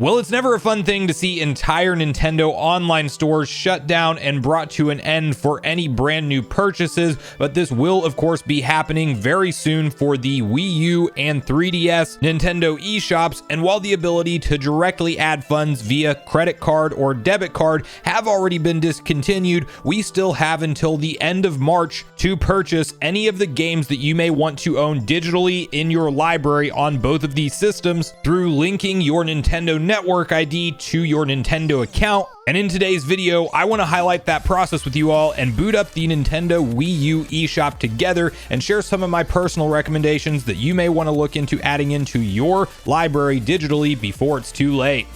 Well, it's never a fun thing to see entire Nintendo online stores shut down and brought to an end for any brand new purchases, but this will of course be happening very soon for the Wii U and 3DS Nintendo eShops, and while the ability to directly add funds via credit card or debit card have already been discontinued, we still have until the end of March to purchase any of the games that you may want to own digitally in your library on both of these systems through linking your Nintendo Network ID to your Nintendo account. And in today's video, I want to highlight that process with you all and boot up the Nintendo Wii U eShop together and share some of my personal recommendations that you may want to look into adding into your library digitally before it's too late.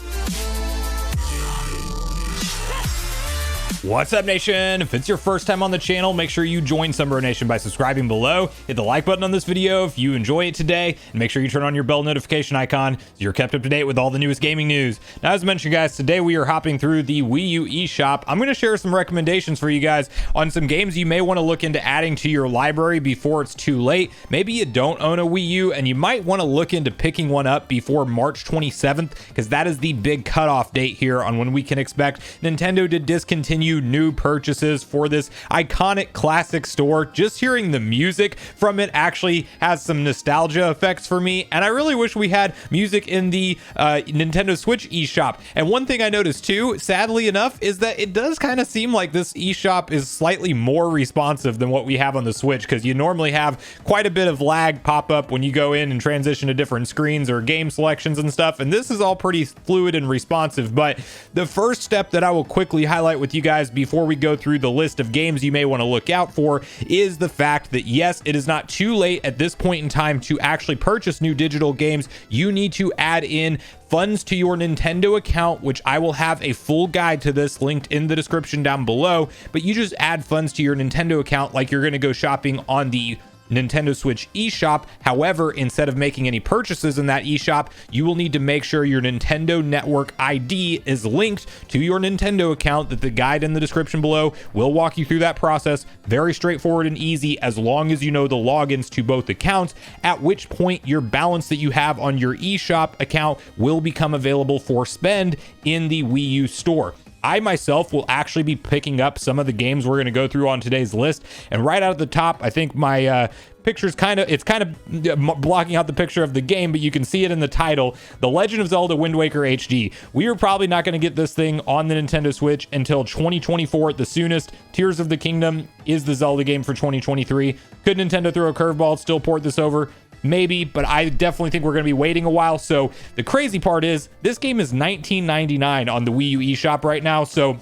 What's up, Nation? If it's your first time on the channel, make sure you join Sunbro Nation by subscribing below. Hit the like button on this video if you enjoy it today, and make sure you turn on your bell notification icon so you're kept up to date with all the newest gaming news. Now, as mentioned, guys, today we are hopping through the Wii U eShop. I'm going to share some recommendations for you guys on some games you may want to look into adding to your library before it's too late. Maybe you don't own a Wii U and you might want to look into picking one up before March 27th, because that is the big cutoff date here on when we can expect Nintendo to discontinue new purchases for this iconic classic store. Just hearing the music from it actually has some nostalgia effects for me, and I really wish we had music in the Nintendo Switch eShop. And one thing I noticed too, sadly enough, is that it does kind of seem like this eShop is slightly more responsive than what we have on the Switch, because you normally have quite a bit of lag pop up when you go in and transition to different screens or game selections and stuff, and this is all pretty fluid and responsive. But the first step that I will quickly highlight with you guys before we go through the list of games you may want to look out for is the fact that yes, it is not too late at this point in time to actually purchase new digital games. You need to add in funds to your Nintendo account, which I will have a full guide to this linked in the description down below. But you just add funds to your Nintendo account like you're going to go shopping on the Nintendo Switch eShop. However, instead of making any purchases in that eShop, you will need to make sure your Nintendo Network ID is linked to your Nintendo account. That the guide in the description below will walk you through that process. Very straightforward and easy, as long as you know the logins to both accounts, at which point your balance that you have on your eShop account will become available for spend in the Wii U store. I myself will actually be picking up some of the games we're going to go through on today's list. And right out of the top, I think my picture's kind of blocking out the picture of the game, but you can see it in the title, The Legend of Zelda Wind Waker HD. We are probably not going to get this thing on the Nintendo Switch until 2024 at the soonest. Tears of the Kingdom is the Zelda game for 2023. Could Nintendo throw a curveball, still port this over? Maybe, but I definitely think we're going to be waiting a while. So the crazy part is this game is $19.99 on the Wii U eShop right now. So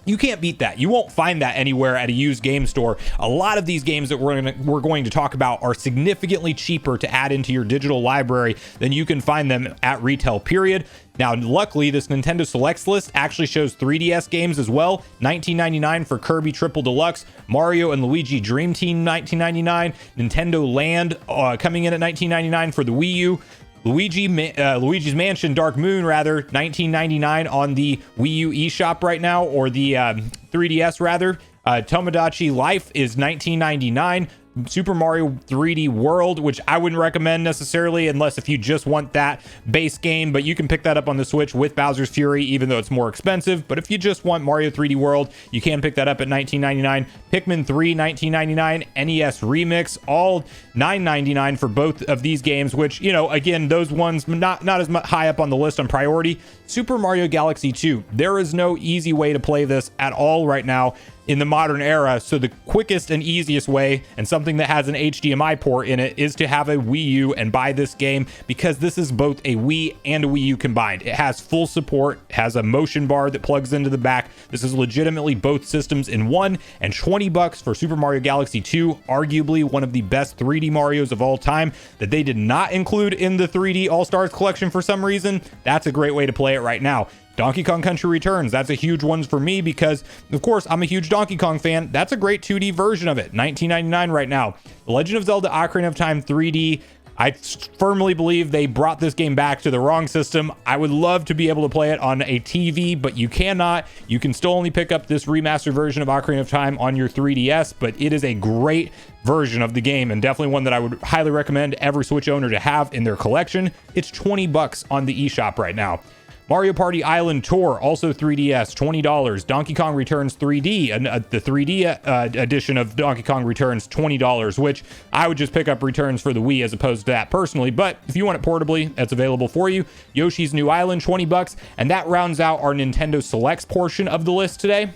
you can't beat that. You won't find that anywhere at a used game store. A lot of these games that we're going to talk about are significantly cheaper to add into your digital library than you can find them at retail, period. Now, luckily, this Nintendo Selects list actually shows 3DS games as well. $19.99 for Kirby Triple Deluxe, Mario and Luigi Dream Team $19.99, Nintendo Land coming in at $19.99 for the Wii U. Luigi's Mansion Dark Moon, rather, $19.99 on the Wii U eShop right now, or the 3DS rather. Tomodachi Life is $19.99. Super Mario 3D World, which I wouldn't recommend necessarily unless if you just want that base game, but you can pick that up on the Switch with Bowser's Fury, even though it's more expensive. But if you just want Mario 3D World, you can pick that up at $19.99. Pikmin 3, $19.99. NES Remix, all $9.99 for both of these games, which, you know, again, those ones not as much high up on the list on priority. Super Mario Galaxy 2, there is no easy way to play this at all right now in the modern era. So the quickest and easiest way, and something that has an HDMI port in it, is to have a Wii U and buy this game, because this is both a Wii and a Wii U combined. It has full support, has a motion bar that plugs into the back. This is legitimately both systems in one, and $20 for Super Mario Galaxy 2, arguably one of the best 3D Marios of all time that they did not include in the 3D All-Stars collection for some reason. That's a great way to play it right now. Donkey Kong Country Returns, that's a huge one for me because, of course, I'm a huge Donkey Kong fan. That's a great 2D version of it, $19.99 right now. The Legend of Zelda Ocarina of Time 3D, I firmly believe they brought this game back to the wrong system. I would love to be able to play it on a TV, but you cannot. You can still only pick up this remastered version of Ocarina of Time on your 3DS, but it is a great version of the game, and definitely one that I would highly recommend every Switch owner to have in their collection. It's $20 on the eShop right now. Mario Party Island Tour, also 3DS, $20. Donkey Kong Returns 3D, the 3D edition of Donkey Kong Returns, $20, which I would just pick up Returns for the Wii as opposed to that personally, but if you want it portably, that's available for you. Yoshi's New Island, $20, and that rounds out our Nintendo Selects portion of the list today.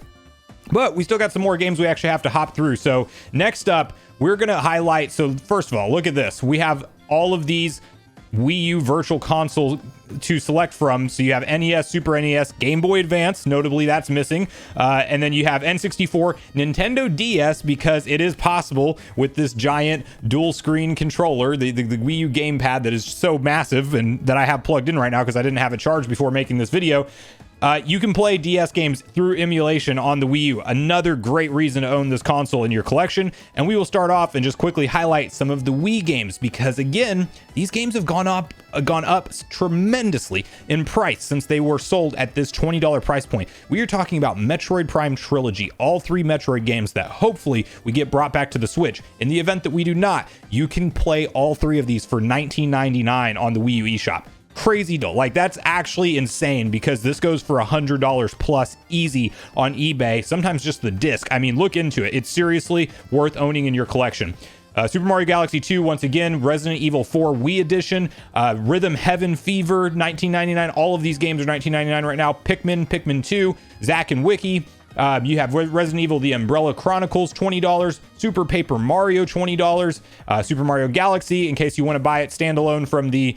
But we still got some more games we actually have to hop through. So next up, we're going to highlight. So first of all, look at this. We have all of these Wii U Virtual Console to select from. So you have NES, Super NES, Game Boy Advance, notably that's missing. And then you have N64, Nintendo DS, because it is possible with this giant dual screen controller, the Wii U gamepad that is so massive and that I have plugged in right now because I didn't have it charged before making this video. You can play DS games through emulation on the Wii U. Another great reason to own this console in your collection. And we will start off and just quickly highlight some of the Wii games because, again, these games have gone up tremendously in price since they were sold at this $20 price point. We are talking about Metroid Prime Trilogy, all 3 Metroid games that hopefully we get brought back to the Switch. In the event that we do not, you can play all 3 of these for $19.99 on the Wii U eShop. Crazy deal. Like, that's actually insane because this goes for $100 plus easy on eBay, sometimes just the disc. I mean, look into it. It's seriously worth owning in your collection. Super Mario Galaxy 2, once again, Resident Evil 4 Wii Edition, Rhythm Heaven Fever, $19.99. All of these games are $19.99 right now. Pikmin 2, Zack and Wiki. You have Resident Evil The Umbrella Chronicles, $20. Super Paper Mario, $20. Super Mario Galaxy, in case you want to buy it standalone from the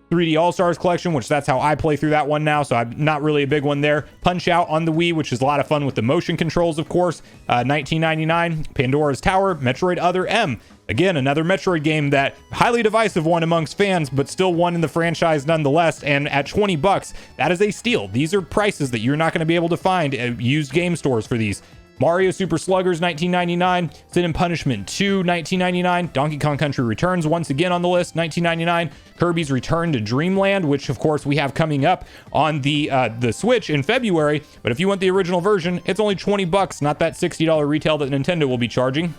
3D All-Stars collection, which that's how I play through that one now, so I'm not really a big one there. Punch Out on the Wii, which is a lot of fun with the motion controls, of course. $19.99. Pandora's Tower, Metroid Other M. Again, another Metroid game that highly divisive one amongst fans, but still one in the franchise nonetheless. And at $20, that is a steal. These are prices that you're not going to be able to find at used game stores for these. Mario Super Sluggers, $19.99. Sin and Punishment 2, $19.99. Donkey Kong Country Returns, once again on the list, $19.99. Kirby's Return to Dreamland, which of course we have coming up on the Switch in February. But if you want the original version, it's only $20, not that $60 retail that Nintendo will be charging.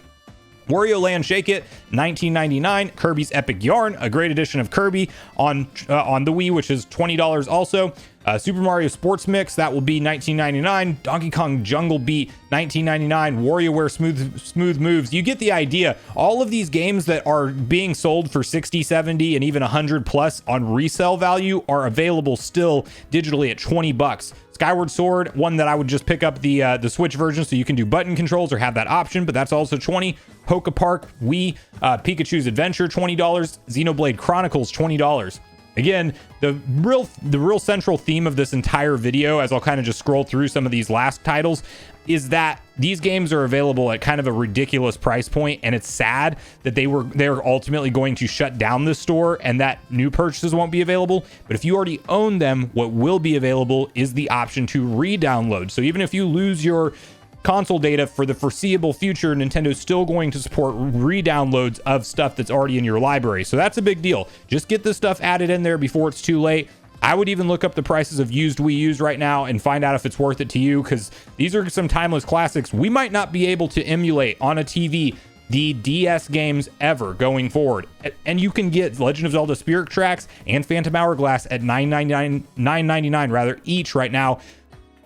Wario Land Shake It, $19.99. Kirby's Epic Yarn, a great edition of Kirby on the Wii, which is $20 also. Super Mario Sports Mix, that will be $19.99. Donkey Kong Jungle Beat, $19.99. WarioWare Smooth Moves. You get the idea. All of these games that are being sold for $60, $70, and even $100 plus on resale value are available still digitally at $20. Skyward Sword, one that I would just pick up the Switch version so you can do button controls or have that option, but that's also $20. Poke Park Wii, Pikachu's Adventure, $20. Xenoblade Chronicles, $20. Again, the real central theme of this entire video, as I'll kind of just scroll through some of these last titles, is that these games are available at kind of a ridiculous price point, and it's sad that they're ultimately going to shut down the store and that new purchases won't be available. But if you already own them, what will be available is the option to re-download. So even if you lose your console data for the foreseeable future, Nintendo's still going to support re-downloads of stuff that's already in your library. So that's a big deal. Just get this stuff added in there before it's too late. I would even look up the prices of used Wii U's right now and find out if it's worth it to you, because these are some timeless classics. We might not be able to emulate on a TV the DS games ever going forward. And you can get Legend of Zelda Spirit Tracks and Phantom Hourglass at $9.99 rather each right now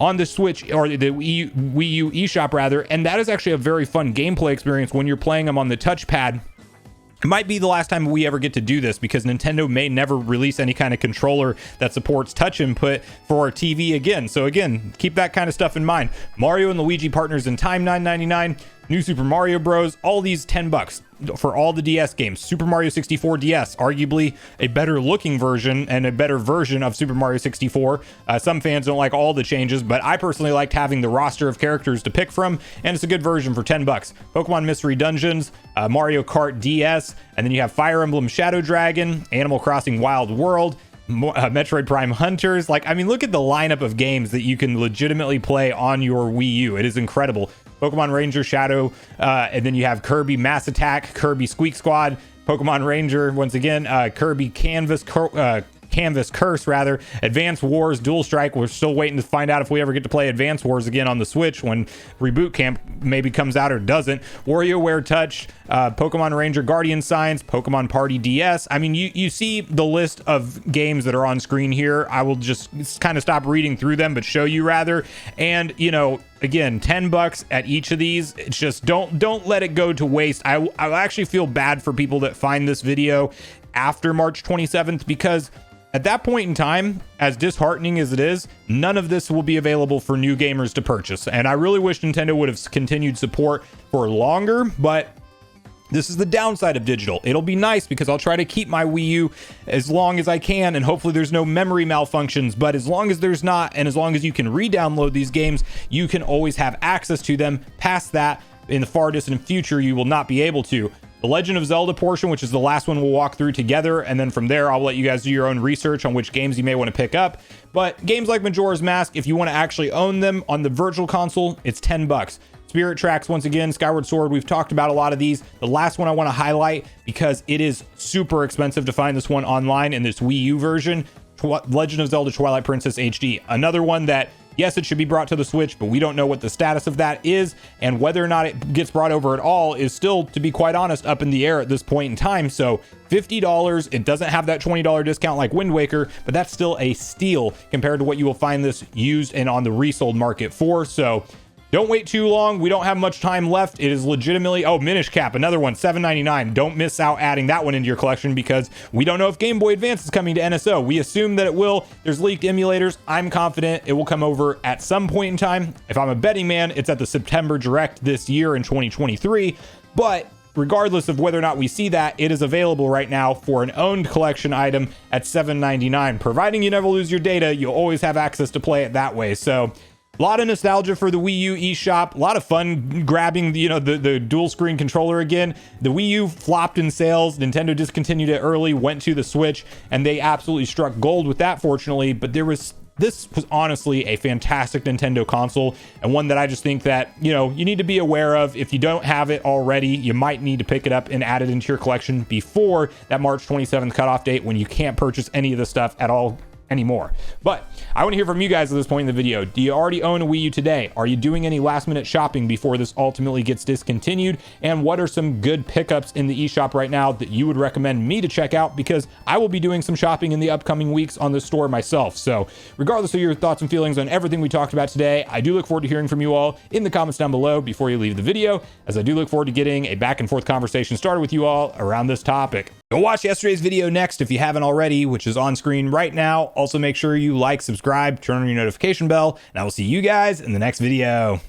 on the Switch, or the Wii U eShop rather, and that is actually a very fun gameplay experience when you're playing them on the touchpad. It might be the last time we ever get to do this because Nintendo may never release any kind of controller that supports touch input for our TV again. So again, keep that kind of stuff in mind. Mario and Luigi Partners in Time, $9.99. New Super Mario Bros. All these $10 for all the DS games. Super Mario 64 DS, arguably a better looking version and a better version of Super Mario 64. Some fans don't like all the changes, but I personally liked having the roster of characters to pick from, and it's a good version for $10. Pokemon Mystery Dungeons, Mario Kart DS, and then you have Fire Emblem Shadow Dragon, Animal Crossing Wild World, Metroid Prime Hunters. Like, I mean, look at the lineup of games that you can legitimately play on your Wii U. It is incredible. Pokemon Ranger Shadow, and then you have Kirby Mass Attack, Kirby Squeak Squad, Pokemon Ranger, once again, Kirby Canvas Canvas Curse rather, Advance Wars, Dual Strike. We're still waiting to find out if we ever get to play Advance Wars again on the Switch when Reboot Camp maybe comes out or doesn't. WarioWare Touch, Pokemon Ranger Guardian Science, Pokemon Party DS. I mean, you see the list of games that are on screen here. I will just kind of stop reading through them, but show you rather. And, you know, again, $10 at each of these. It's just don't let it go to waste. I actually feel bad for people that find this video after March 27th, because at that point in time, as disheartening as it is, none of this will be available for new gamers to purchase. And I really wish Nintendo would have continued support for longer, but this is the downside of digital. It'll be nice because I'll try to keep my Wii U as long as I can, and hopefully there's no memory malfunctions. But as long as there's not, and as long as you can re-download these games, you can always have access to them. Past that, in the far distant future, you will not be able to. The Legend of Zelda portion, which is the last one we'll walk through together, and then from there I'll let you guys do your own research on which games you may want to pick up. But games like Majora's Mask, if you want to actually own them on the virtual console, it's $10. Spirit Tracks, once again, Skyward Sword, we've talked about a lot of these. The last one I want to highlight, because it is super expensive to find this one online in this Wii U version, Legend of Zelda Twilight Princess HD. Another one that, yes, it should be brought to the Switch, but we don't know what the status of that is, and whether or not it gets brought over at all is still, to be quite honest, up in the air at this point in time. So $50, it doesn't have that $20 discount like Wind Waker, but that's still a steal compared to what you will find this used and on the resold market for. So don't wait too long. We don't have much time left. It is legitimately, oh, Minish Cap, another one, $7.99. Don't miss out adding that one into your collection, because we don't know if Game Boy Advance is coming to NSO. We assume that it will. There's leaked emulators. I'm confident it will come over at some point in time. If I'm a betting man, it's at the September Direct this year in 2023. But regardless of whether or not we see that, it is available right now for an owned collection item at $7.99. Providing you never lose your data, you'll always have access to play it that way. So a lot of nostalgia for the Wii U eShop. A lot of fun grabbing, the dual screen controller again. The Wii U flopped in sales. Nintendo discontinued it early, went to the Switch, and they absolutely struck gold with that, fortunately. But this was honestly a fantastic Nintendo console, and one that I just think that, you need to be aware of. If you don't have it already, you might need to pick it up and add it into your collection before that March 27th cutoff date, when you can't purchase any of the stuff at all anymore. But I want to hear from you guys at this point in the video. Do you already own a Wii U today? Are you doing any last minute shopping before this ultimately gets discontinued? And what are some good pickups in the eShop right now that you would recommend me to check out? Because I will be doing some shopping in the upcoming weeks on the store myself. So regardless of your thoughts and feelings on everything we talked about today, I do look forward to hearing from you all in the comments down below before you leave the video, as I do look forward to getting a back and forth conversation started with you all around this topic. Go watch yesterday's video next if you haven't already, which is on screen right now. Also, make sure you like, subscribe, turn on your notification bell, and I will see you guys in the next video.